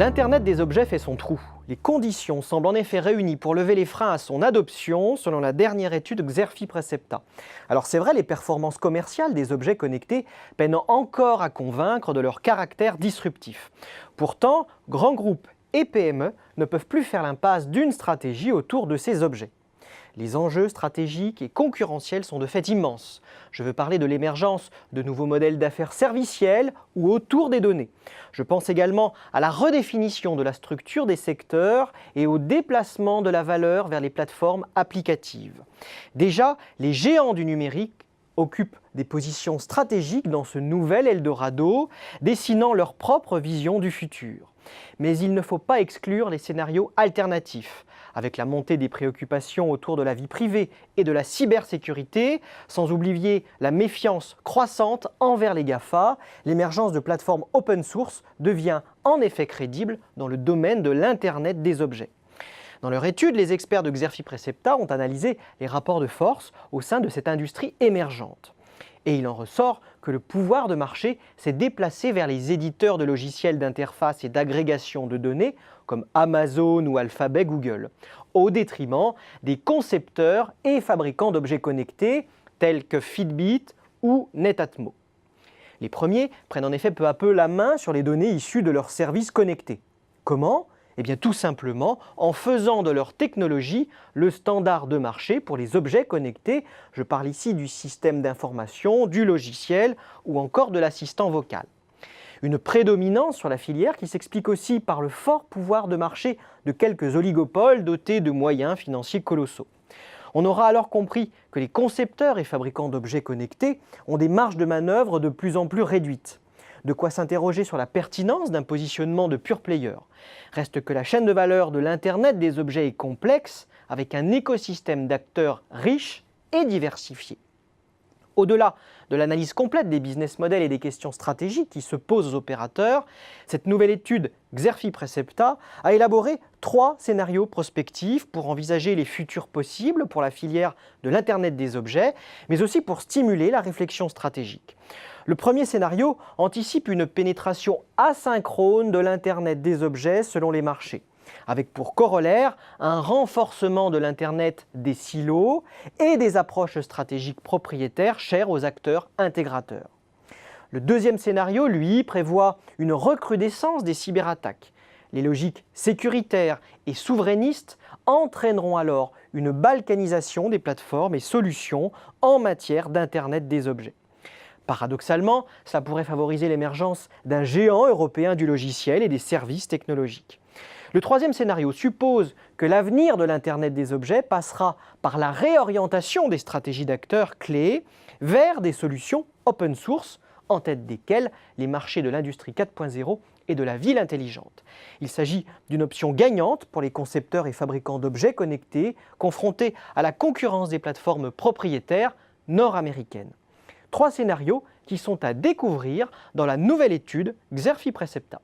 L'Internet des objets fait son trou. Les conditions semblent en effet réunies pour lever les freins à son adoption, selon la dernière étude Xerfi Precepta. Alors c'est vrai, les performances commerciales des objets connectés peinent encore à convaincre de leur caractère disruptif. Pourtant, grands groupes et PME ne peuvent plus faire l'impasse d'une stratégie autour de ces objets. Les enjeux stratégiques et concurrentiels sont de fait immenses. Je veux parler de l'émergence de nouveaux modèles d'affaires serviciels ou autour des données. Je pense également à la redéfinition de la structure des secteurs et au déplacement de la valeur vers les plateformes applicatives. Déjà, les géants du numérique occupent des positions stratégiques dans ce nouvel Eldorado, dessinant leur propre vision du futur. Mais il ne faut pas exclure les scénarios alternatifs, avec la montée des préoccupations autour de la vie privée et de la cybersécurité, sans oublier la méfiance croissante envers les GAFA, l'émergence de plateformes open source devient en effet crédible dans le domaine de l'Internet des objets. Dans leur étude, les experts de Xerfi Precepta ont analysé les rapports de force au sein de cette industrie émergente. Et il en ressort que le pouvoir de marché s'est déplacé vers les éditeurs de logiciels d'interface et d'agrégation de données comme Amazon ou Alphabet Google, au détriment des concepteurs et fabricants d'objets connectés tels que Fitbit ou Netatmo. Les premiers prennent en effet peu à peu la main sur les données issues de leurs services connectés. Comment ? Eh bien tout simplement en faisant de leur technologie le standard de marché pour les objets connectés. Je parle ici du système d'information, du logiciel ou encore de l'assistant vocal. Une prédominance sur la filière qui s'explique aussi par le fort pouvoir de marché de quelques oligopoles dotés de moyens financiers colossaux. On aura alors compris que les concepteurs et fabricants d'objets connectés ont des marges de manœuvre de plus en plus réduites. De quoi s'interroger sur la pertinence d'un positionnement de pure player. Reste que la chaîne de valeur de l'Internet des objets est complexe, avec un écosystème d'acteurs riches et diversifiés. Au-delà de l'analyse complète des business models et des questions stratégiques qui se posent aux opérateurs, cette nouvelle étude Xerfi Precepta a élaboré 3 scénarios prospectifs pour envisager les futurs possibles pour la filière de l'Internet des objets, mais aussi pour stimuler la réflexion stratégique. Le premier scénario anticipe une pénétration asynchrone de l'Internet des objets selon les marchés, avec pour corollaire un renforcement de l'Internet des silos et des approches stratégiques propriétaires chères aux acteurs intégrateurs. Le deuxième scénario, lui, prévoit une recrudescence des cyberattaques. Les logiques sécuritaires et souverainistes entraîneront alors une balkanisation des plateformes et solutions en matière d'Internet des objets. Paradoxalement, ça pourrait favoriser l'émergence d'un géant européen du logiciel et des services technologiques. Le troisième scénario suppose que l'avenir de l'Internet des objets passera par la réorientation des stratégies d'acteurs clés vers des solutions open source, en tête desquelles les marchés de l'industrie 4.0 et de la ville intelligente. Il s'agit d'une option gagnante pour les concepteurs et fabricants d'objets connectés confrontés à la concurrence des plateformes propriétaires nord-américaines. 3 scénarios qui sont à découvrir dans la nouvelle étude Xerfi Precepta.